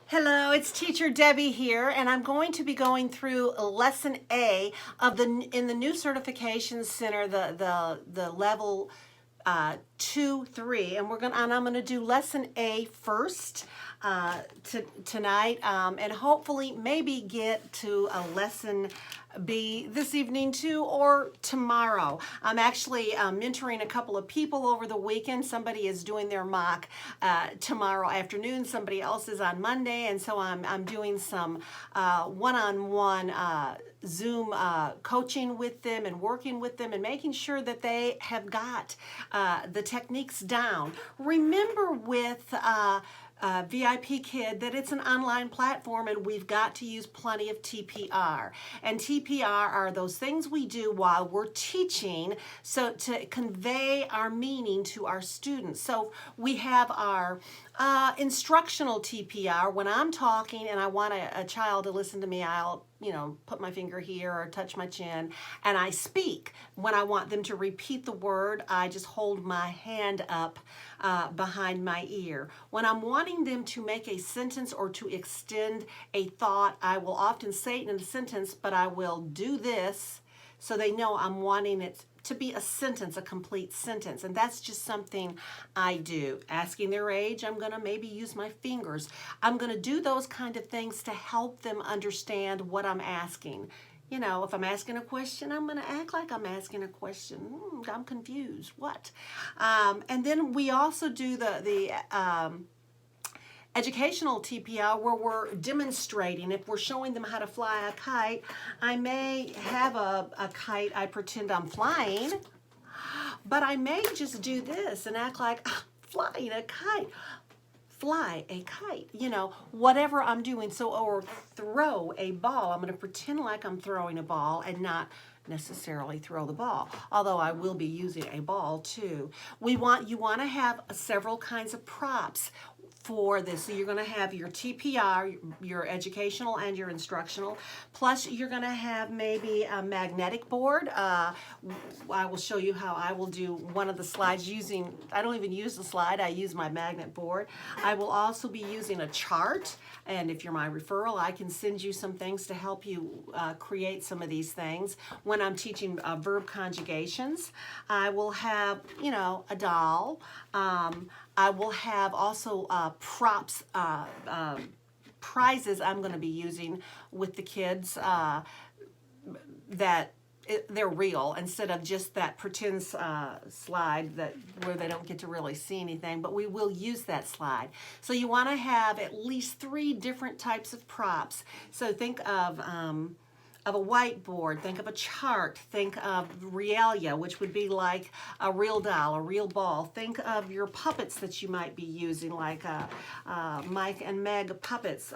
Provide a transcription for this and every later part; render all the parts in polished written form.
Hello, it's Teacher Debbie here, and I'm going to be going through Lesson A of in the new certification center, the level 2, 3, and I'm gonna do Lesson A first tonight, and hopefully maybe get to a Lesson B this evening too, or tomorrow. I'm actually mentoring a couple of people over the weekend. Somebody is doing their mock tomorrow afternoon. Somebody else is on Monday, and so I'm doing some one-on-one Zoom coaching with them and working with them and making sure that they have got the techniques down. Remember with VIPKid that it's an online platform and we've got to use plenty of TPR. And TPR are those things we do while we're teaching, so to convey our meaning to our students. So we have our instructional TPR. When I'm talking and I want a child to listen to me, I'll put my finger here or touch my chin and I speak. When I want them to repeat the word, I just hold my hand up behind my ear. When I'm wanting them to make a sentence or to extend a thought, I will often say it in a sentence, but I will do this so they know I'm wanting it to be a sentence, a complete sentence. And that's just something I do. Asking their age, I'm gonna maybe use my fingers. I'm gonna do those kind of things to help them understand what I'm asking. If I'm asking a question, I'm gonna act like I'm asking a question. I'm confused, what? And then we also do the educational TPR where we're demonstrating. If we're showing them how to fly a kite, I may have a kite I pretend I'm flying, but I may just do this and act like flying a kite. Fly a kite, whatever I'm doing. or throw a ball. I'm going to pretend like I'm throwing a ball and not necessarily throw the ball, although I will be using a ball too. You want to have several kinds of props for this. So you're going to have your TPR, your educational and your instructional, plus you're going to have maybe a magnetic board. I will show you how I will do one of the slides I don't even use the slide, I use my magnet board. I will also be using a chart, and if you're my referral, I can send you some things to help you create some of these things. When I'm teaching verb conjugations, I will have, a doll. I will have also props, prizes I'm going to be using with the kids that they're real instead of just that pretend slide where they don't get to really see anything, but we will use that slide. So you want to have at least 3 different types of props. So think of a whiteboard, think of a chart, think of realia, which would be like a real doll, a real ball. Think of your puppets that you might be using, like Mike and Meg puppets.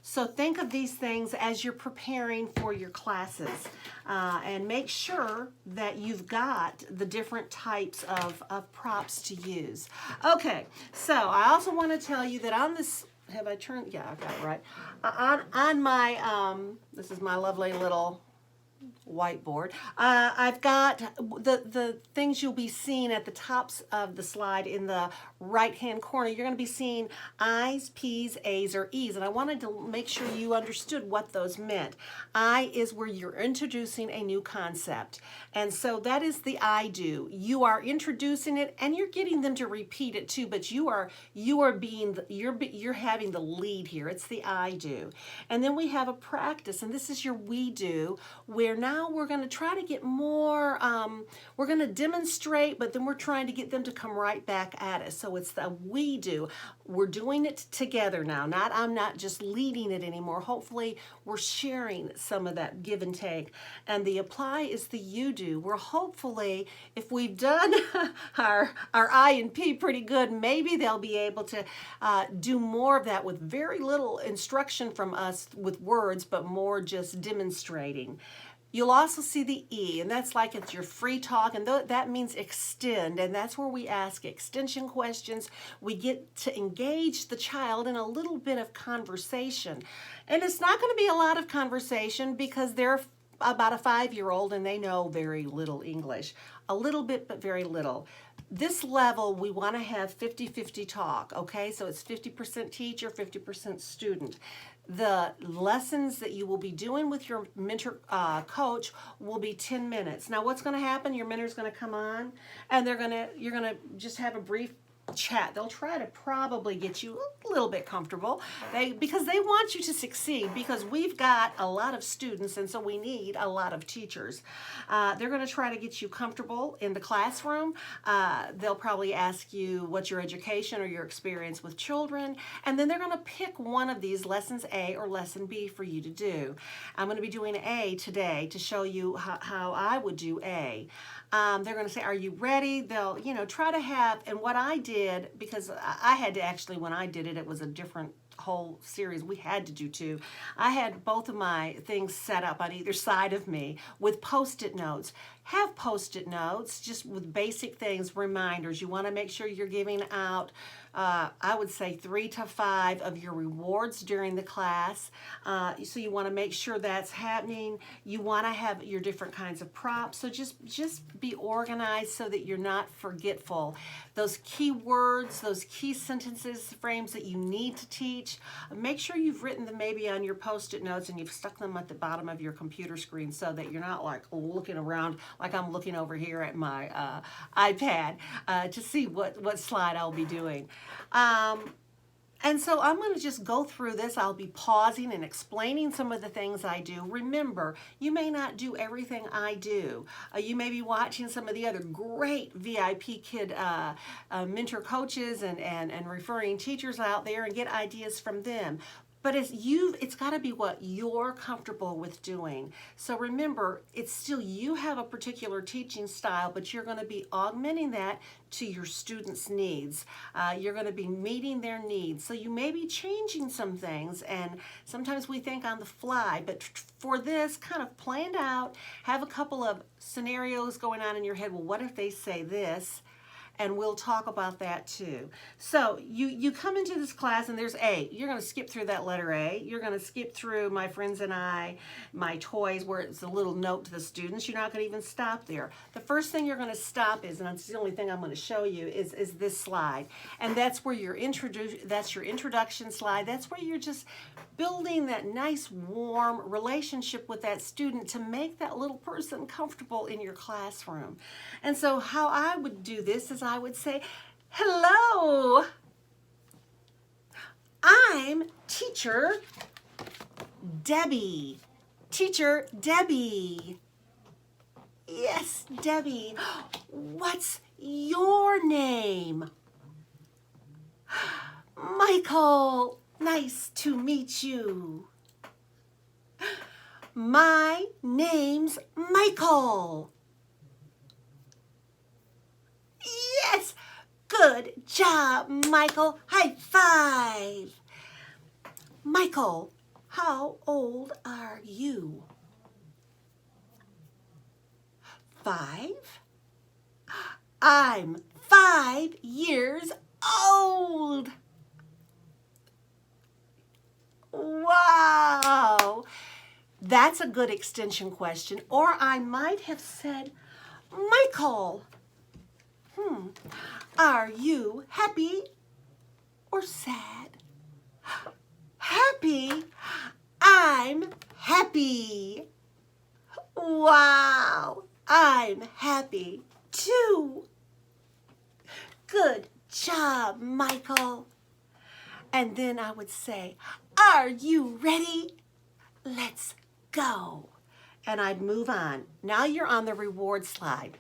So think of these things as you're preparing for your classes, and make sure that you've got the different types of props to use. Okay, so I also want to tell you that on this, have I turned? Yeah, I've got it right. On my, this is my lovely little whiteboard. I've got the things you'll be seeing at the tops of the slide in the right-hand corner. You're going to be seeing I's, P's, A's, or E's, and I wanted to make sure you understood what those meant. I is where you're introducing a new concept, and so that is the I do. You are introducing it, and you're getting them to repeat it too. But you're having the lead here. It's the I do, and then we have a practice, and this is your we do, where now we're going to try to get more, we're going to demonstrate, but then we're trying to get them to come right back at us. So it's the we do. We're doing it together now. I'm not just leading it anymore. Hopefully we're sharing some of that give and take. And the apply is the you do. We're hopefully, if we've done our I and P pretty good, maybe they'll be able to do more of that with very little instruction from us with words, but more just demonstrating. You'll also see the E, and that's like it's your free talk, and that means extend, and that's where we ask extension questions. We get to engage the child in a little bit of conversation. And it's not going to be a lot of conversation because they're about a 5-year-old and they know very little English. A little bit, but very little. this level, we want to have 50-50 talk, okay? So it's 50% teacher, 50% student. The lessons that you will be doing with your mentor coach will be 10 minutes. Now what's going to happen? Your mentor's going to come on and you're going to just have a brief chat. They'll try to probably get you a little bit comfortable because they want you to succeed, because we've got a lot of students and so we need a lot of teachers. They're going to try to get you comfortable in the classroom. They'll probably ask you what's your education or your experience with children, and then they're going to pick one of these, lessons A or lesson B, for you to do. I'm going to be doing A today to show you how I would do A. They're going to say, are you ready? They'll, try to have, and what I did, because I had to actually, when I did it, it was a different whole series. We had to do two. I had both of my things set up on either side of me with Post-it notes. Have Post-it notes just with basic things, reminders. You want to make sure you're giving out, I would say 3 to 5 of your rewards during the class. So you want to make sure that's happening. You want to have your different kinds of props. So just be organized so that you're not forgetful. Those key words, those key sentences, frames that you need to teach, make sure you've written them maybe on your Post-it notes and you've stuck them at the bottom of your computer screen so that you're not like looking around like I'm looking over here at my iPad to see what slide I'll be doing. And so I'm going to just go through this. I'll be pausing and explaining some of the things I do. Remember, you may not do everything I do. You may be watching some of the other great VIPKid mentor coaches and referring teachers out there and get ideas from them. But it's got to be what you're comfortable with doing. So remember, it's still, you have a particular teaching style, but you're going to be augmenting that to your students' needs. You're going to be meeting their needs. So you may be changing some things, and sometimes we think on the fly, but for this, kind of planned out, have a couple of scenarios going on in your head. Well, what if they say this? And we'll talk about that too. So you come into this class and there's A. You're going to skip through that letter A. You're going to skip through my friends and I, my toys, where it's a little note to the students. You're not going to even stop there. The first thing you're going to stop is, and that's the only thing I'm going to show you, is this slide. And that's where that's your introduction slide. That's where you're just building that nice warm relationship with that student to make that little person comfortable in your classroom. And so how I would do this is I would say, hello, I'm Teacher Debbie. Teacher Debbie. Yes, Debbie. What's your name? Michael. Nice to meet you. My name's Michael. Yes, good job, Michael. High five. Michael, how old are you? 5? I'm 5 years old. Wow. That's a good extension question. Or I might have said, Michael, are you happy or sad? Happy? I'm happy. Wow, I'm happy too. Good job, Michael. And then I would say, are you ready? Let's go. And I'd move on. Now you're on the reward slide.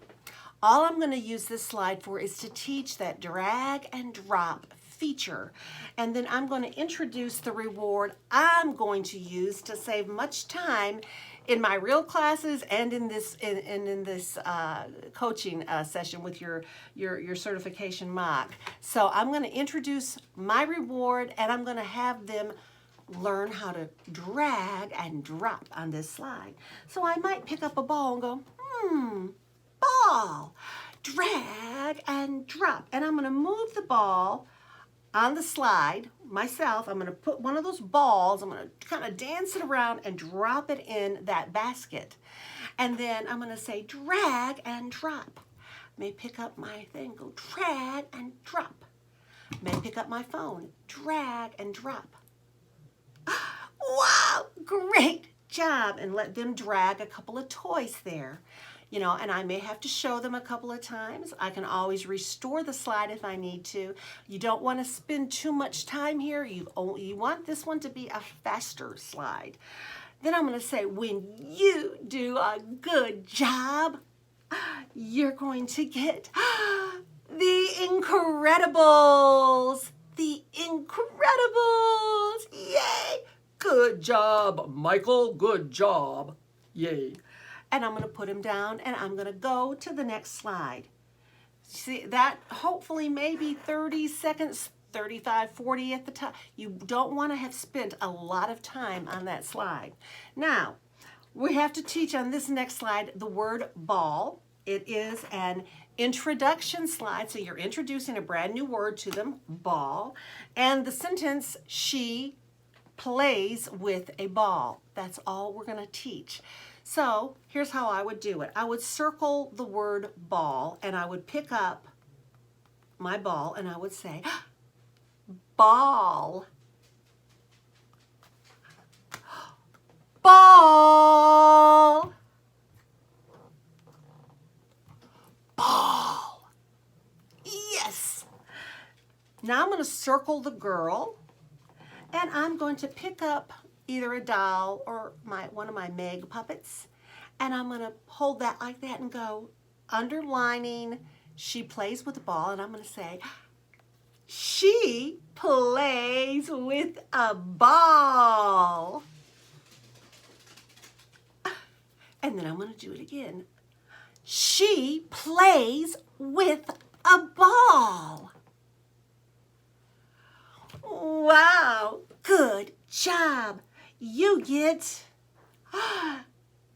All I'm going to use this slide for is to teach that drag and drop feature. And then I'm going to introduce the reward I'm going to use to save much time in my real classes and in this coaching session with your certification mock. So I'm going to introduce my reward and I'm going to have them learn how to drag and drop on this slide. So I might pick up a ball and go, ball, drag and drop. And I'm going to move the ball on the slide myself. I'm going to put one of those balls, I'm going to kind of dance it around and drop it in that basket. And then I'm going to say drag and drop. may pick up my thing, go drag and drop. May pick up my phone, drag and drop. Wow, great job. And let them drag a couple of toys there. You know, and I may have to show them a couple of times. I can always restore the slide if I need to. You don't want to spend too much time here. You want this one to be a faster slide. Then I'm going to say, when you do a good job, you're going to get the Incredibles. The Incredibles. Yay. Good job, Michael. Good job. Yay. And I'm going to put him down, and I'm going to go to the next slide. See, that hopefully maybe 30 seconds, 35, 40 at the top. You don't want to have spent a lot of time on that slide. Now, we have to teach on this next slide the word ball. It is an introduction slide, so you're introducing a brand new word to them, ball. And the sentence, she plays with a ball. That's all we're going to teach. So here's how I would do it. I would circle the word ball, and I would pick up my ball, and I would say, ball. Ball. Ball. Yes. Now I'm going to circle the girl, and I'm going to pick up either a doll or one of my Meg puppets, and I'm going to hold that like that and go underlining she plays with the ball, and I'm going to say she plays with a ball. And then I'm going to do it again. She plays with a ball. Wow, good job. You get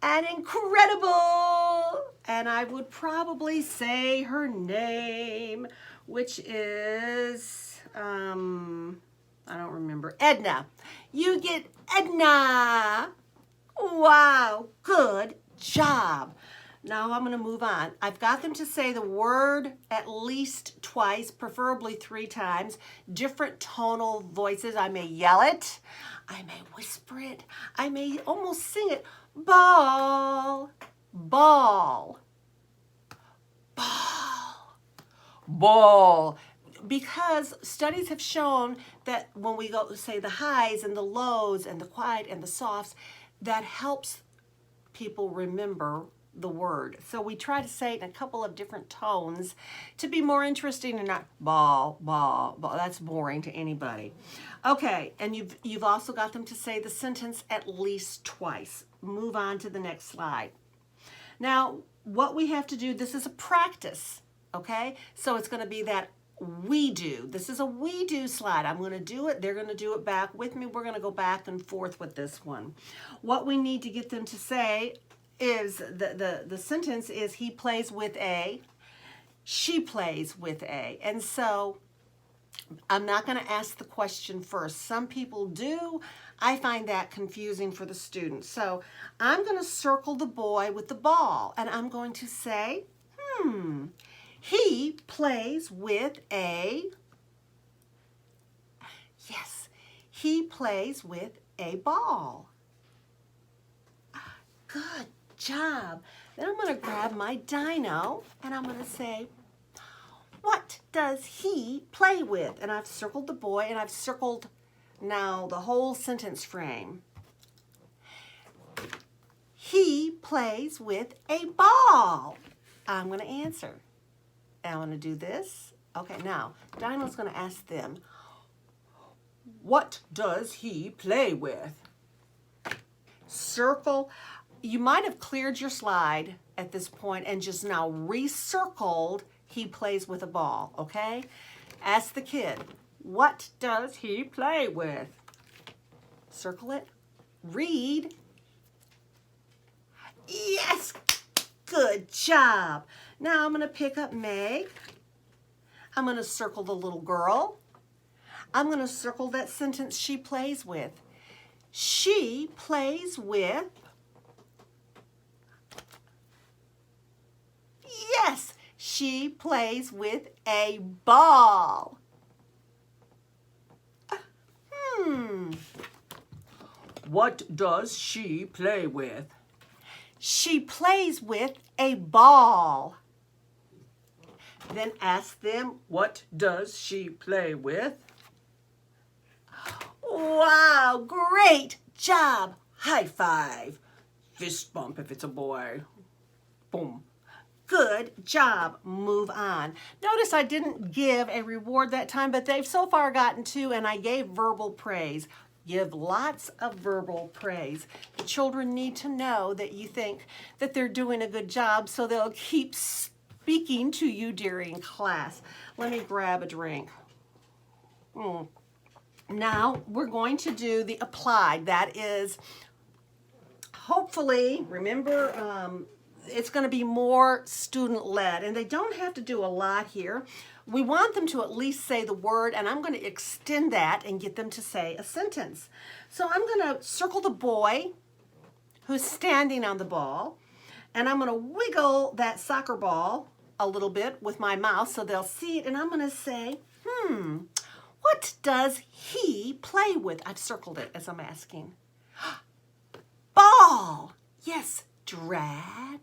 an Incredible. And I would probably say her name, which is, I don't remember, Edna. You get Edna. Wow, good job. Now I'm going to move on. I've got them to say the word at least twice, preferably 3 times. Different tonal voices. I may yell it. I may whisper it. I may almost sing it. Ball, ball, ball, ball. Because studies have shown that when we go say the highs and the lows and the quiet and the softs, that helps people remember the word. So we try to say it in a couple of different tones to be more interesting and not ball, ball, ball. That's boring to anybody. Okay, and you've also got them to say the sentence at least twice. Move on to the next slide. Now, what we have to do, this is a practice, okay? So it's going to be that we do. This is a we do slide. I'm going to do it. They're going to do it back with me. We're going to go back and forth with this one. What we need to get them to say is the sentence is he plays with a, she plays with a. And so I'm not going to ask the question first. Some people do. I find that confusing for the students. So I'm going to circle the boy with the ball, and I'm going to say, he plays with a, yes, he plays with a ball. Good job. Then I'm going to grab my dino, and I'm going to say, what does he play with? And I've circled the boy, and I've circled now the whole sentence frame. He plays with a ball. I'm going to answer. And I'm going to do this. Okay, now, Dino's going to ask them, what does he play with? Circle. You might have cleared your slide at this point and just now recircled he plays with a ball, okay? Ask the kid, what does he play with? Circle it. Read. Yes! Good job. Now I'm going to pick up Meg. I'm going to circle the little girl. I'm going to circle that sentence she plays with. She plays with, yes, she plays with a ball. What does she play with? She plays with a ball. Then ask them, What does she play with? wow, great job. High five. Fist bump if it's a boy. Boom. Good job. Move on. Notice I didn't give a reward that time, but they've so far gotten 2, and I gave verbal praise. Give lots of verbal praise. The children need to know that you think that they're doing a good job, so they'll keep speaking to you during class. Let me grab a drink. Now we're going to do the applied. That is, hopefully, remember, it's going to be more student-led, and they don't have to do a lot here. We want them to at least say the word, and I'm going to extend that and get them to say a sentence. So I'm going to circle the boy who's standing on the ball, and I'm going to wiggle that soccer ball a little bit with my mouse so they'll see it, and I'm going to say, what does he play with? I've circled it as I'm asking. Ball. Yes. Drag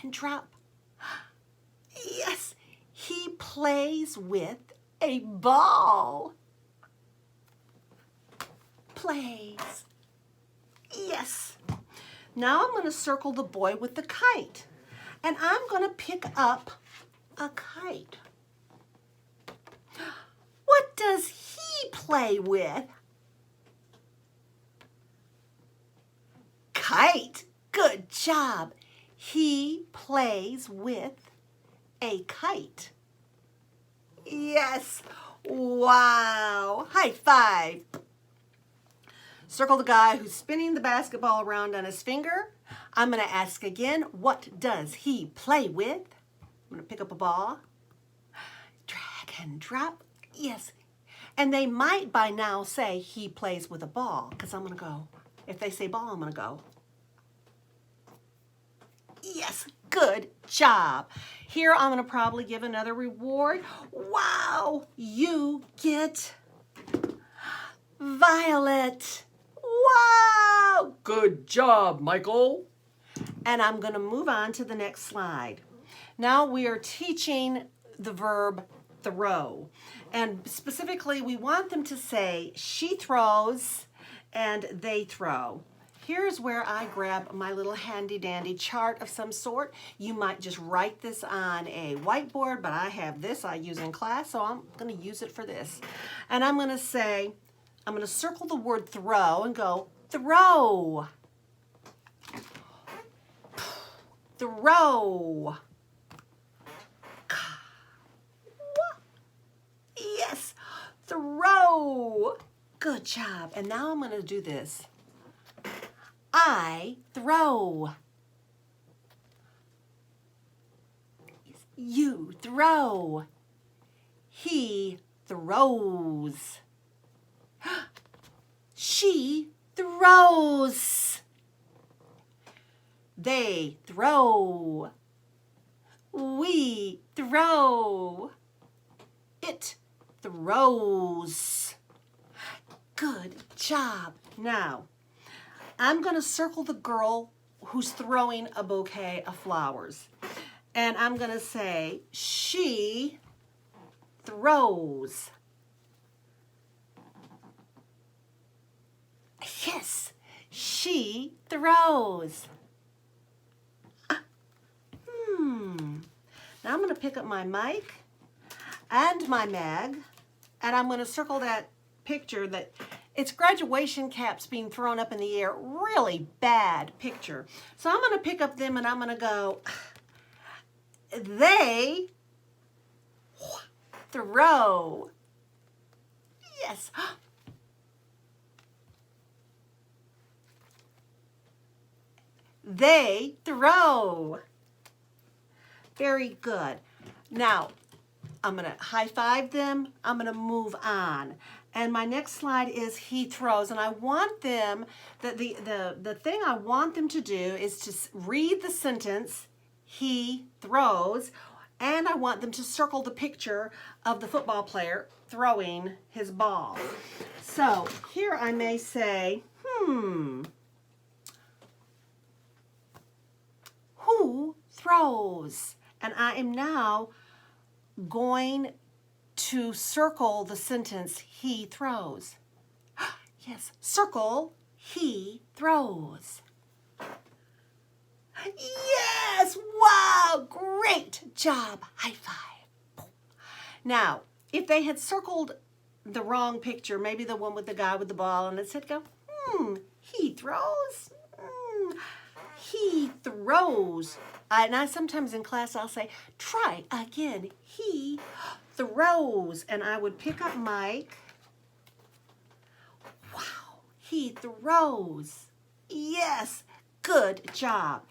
and drop. Yes, he plays with a ball. Plays. Yes. Now I'm going to circle the boy with the kite. And I'm going to pick up a kite. What does he play with? Kite. Good job. He plays with a kite. Yes. Wow. High five. Circle the guy who's spinning the basketball around on his finger. I'm going to ask again, what does he play with? I'm going to pick up a ball. Drag and drop. Yes. And they might by now say he plays with a ball, because I'm going to go. If they say ball, I'm going to go. Yes, good job. Here I'm going to probably give another reward. Wow, you get Violet. Wow. Good job, Michael. And I'm going to move on to the next slide. Now we are teaching the verb throw. And specifically, we want them to say she throws and they throw. Here's where I grab my little handy dandy chart of some sort. You might just write this on a whiteboard, but I have this I use in class, so I'm going to use it for this. And I'm going to say, I'm going to circle the word throw and go, throw. Throw. Yes, throw. Good job. And now I'm going to do this. I throw. You throw. He throws. She throws. They throw. We throw. It throws. Good job. Now, I'm going to circle the girl who's throwing a bouquet of flowers. And I'm going to say, she throws. Yes, she throws. Now I'm going to pick up my mic and my mag, and I'm going to circle that picture that it's graduation caps being thrown up in the air. Really bad picture. So I'm going to pick up them and I'm going to go, they throw. Yes. They throw. Very good. Now, I'm going to high five them. I'm going to move on. And my next slide is he throws. And I want them, the thing I want them to do is to read the sentence, he throws, And I want them to circle the picture of the football player throwing his ball. So here I may say, who throws? And I am now going to circle the sentence, he throws. Yes, circle, he throws. Yes, wow, great job, high five. Now, if they had circled the wrong picture, maybe the one with the guy with the ball, and it said go, he throws, he throws. And I sometimes in class I'll say, try again, he throws. And I would pick up Mike. Wow, he throws. Yes, good job.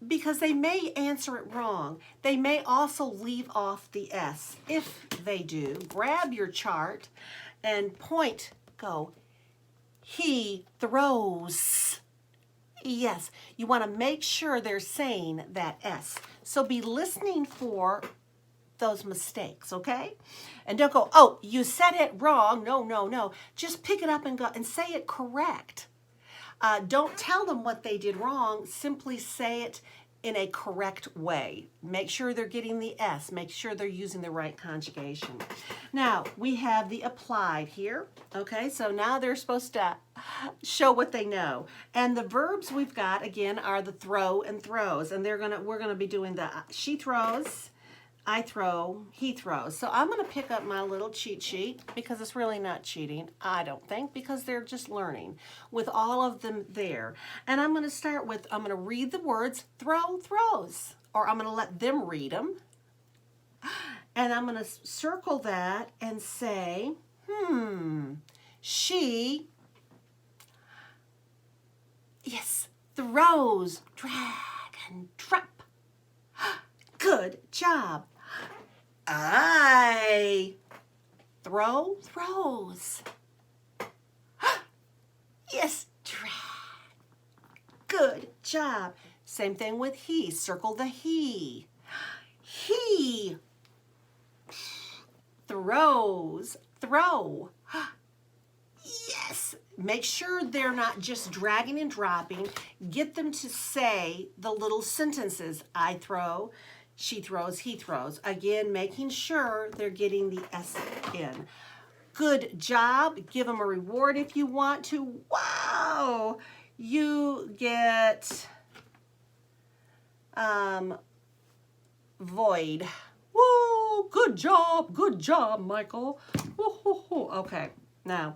Because they may answer it wrong. They may also leave off the S. If they do, grab your chart and point, go, he throws. Yes, you want to make sure they're saying that S. So be listening for those mistakes, okay? And don't go, oh, you said it wrong. No, no, no. Just pick it up and go and say it correct. Don't tell them what they did wrong. Simply say it in a correct way. Make sure they're getting the S. Make sure they're using the right conjugation. Now, we have the applied here. Okay, so now they're supposed to show what they know. And the verbs we've got, again, are the throw and throws. And we're gonna be doing the she throws, I throw, he throws. So I'm going to pick up my little cheat sheet because it's really not cheating, I don't think, because they're just learning with all of them there. And I'm going to start with, I'm going to read the words throw, throws, or I'm going to let them read them. And I'm going to circle that and say, she, yes, throws, drag and drop. Good job. I throws. Yes, drag. Good job. Same thing with he. Circle the he. He throws, throw. Yes. Make sure they're not just dragging and dropping. Get them to say the little sentences. I throw, she throws, he throws. Again, making sure they're getting the S in. Good job. Give them a reward if you want to. Wow. You get void. Whoa, good job, Michael. Woo-hoo-hoo. Okay, now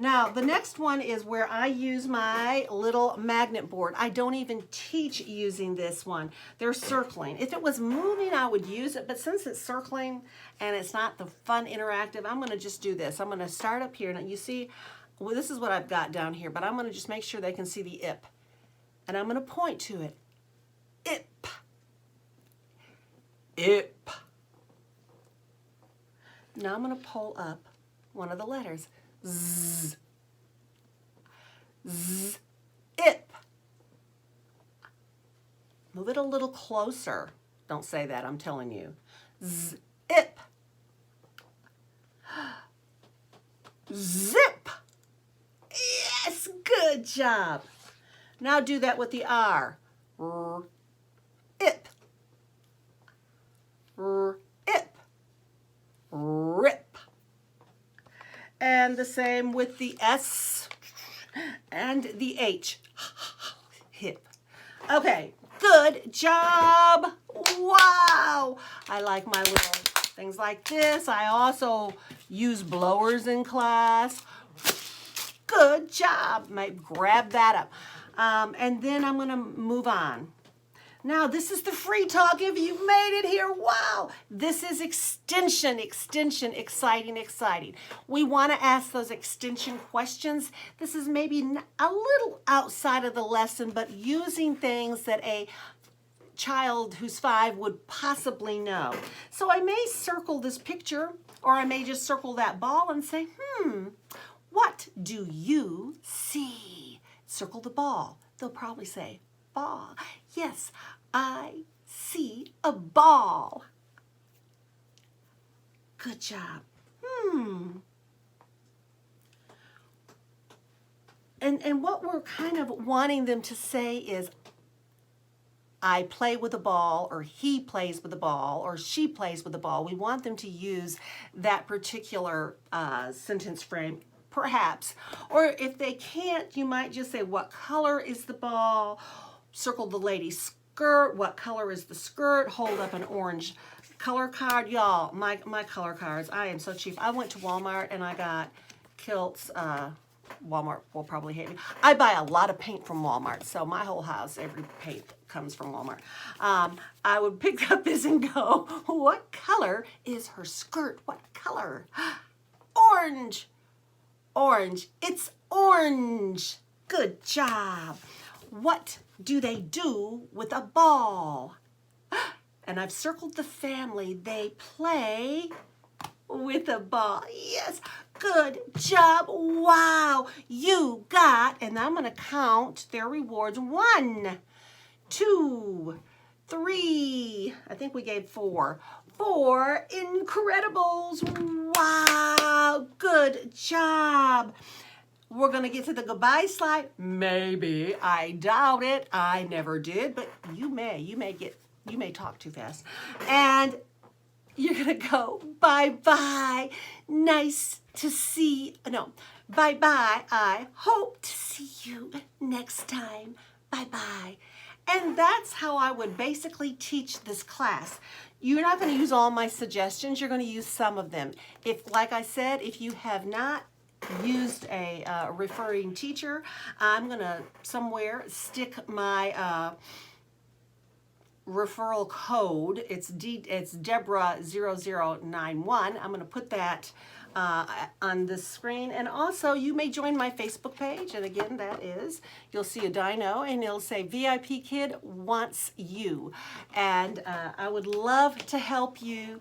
the next one is where I use my little magnet board. I don't even teach using this one. They're circling. If it was moving, I would use it, but since it's circling and it's not the fun interactive, I'm going to just do this. I'm going to start up here. Now you see, well, this is what I've got down here, but I'm going to just make sure they can see the ip. And I'm going to point to it. Ip. Ip. Now I'm going to pull up one of the letters. Z. Z. Ip. Move it a little closer. Don't say that, I'm telling you. Z. Ip. Zip. Yes, good job. Now do that with the R. R. Ip. R. Ip. Rip. And the same with the S and the H. Hip. Okay, good job. Wow. I like my little things like this. I also use blowers in class. Good job. Might grab that up. And then I'm going to move on. Now, this is the free talk. If you made it here, wow. This is extension, exciting. We want to ask those extension questions. This is maybe a little outside of the lesson, but using things that a child who's 5 would possibly know. So I may circle this picture, or I may just circle that ball and say, what do you see? Circle the ball. They'll probably say, ball. Yes, I see a ball. Good job. And what we're kind of wanting them to say is, I play with a ball, or he plays with a ball, or she plays with a ball. We want them to use that particular sentence frame, perhaps. Or if they can't, you might just say, what color is the ball? Circle the lady's skirt. What color is the skirt? Hold up an orange color card. Y'all, my color cards, I am so cheap. I went to Walmart and I got kilts. Walmart will probably hate me. I buy a lot of paint from Walmart, so my whole house, every paint comes from Walmart. I would pick up this and go, what color is her skirt? What color? Orange. Orange. It's orange. Good job. What do they do with a ball? And I've circled the family. They play with a ball. Yes. Good job. Wow. You got, and I'm going to count their rewards. 1, 2, 3. I think we gave 4. 4 Incredibles. Wow. Good job. We're going to get to the goodbye slide. Maybe. I doubt it. I never did, but you may. You may talk too fast. And you're going to go, bye-bye. Nice to see, no, bye-bye. I hope to see you next time. Bye-bye. And that's how I would basically teach this class. You're not going to use all my suggestions. You're going to use some of them. If, like I said, if you have not used a referring teacher, I'm going to somewhere stick my referral code. It's Deborah0091. I'm going to put that on the screen. And also, you may join my Facebook page. And again, that is, you'll see a dino and it'll say VIPKid wants you. And I would love to help you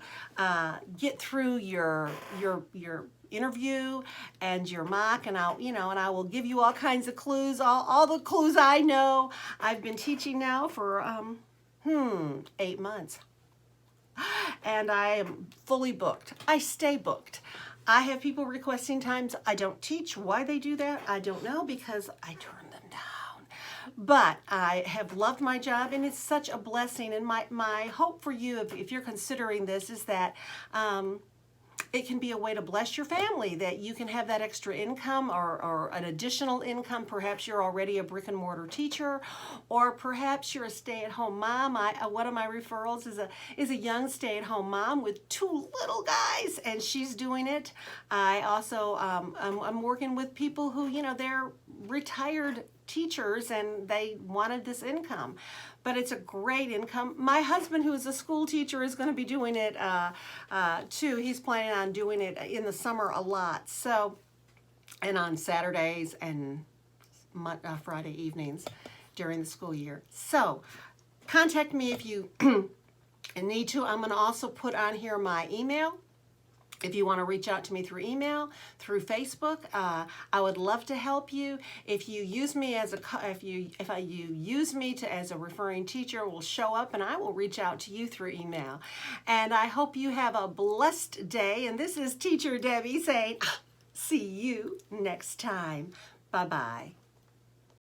get through your interview and your mock, and I will give you all kinds of clues, all the clues I know. I've been teaching now for 8 months. And I am fully booked. I stay booked. I have people requesting times. I don't teach. Why they do that, I don't know, because I turn them down. But I have loved my job, and it's such a blessing. And my hope for you, if you're considering this, is that it can be a way to bless your family, that you can have that extra income or an additional income. Perhaps you're already a brick and mortar teacher, or perhaps you're a stay-at-home mom. One of my referrals is a young stay-at-home mom with 2 little guys, and she's doing it. I also I'm working with people who, they're retired teachers and they wanted this income, but it's a great income. My husband, who is a school teacher, is going to be doing it too. He's planning on doing it in the summer a lot, so, and on Saturdays and Friday evenings during the school year. So contact me if you need to. I'm going to also put on here my email. If you want to reach out to me through email, through Facebook, I would love to help you. If you use me as you use me as a referring teacher, will show up and I will reach out to you through email. And I hope you have a blessed day. And this is Teacher Debbie saying, see you next time. Bye-bye.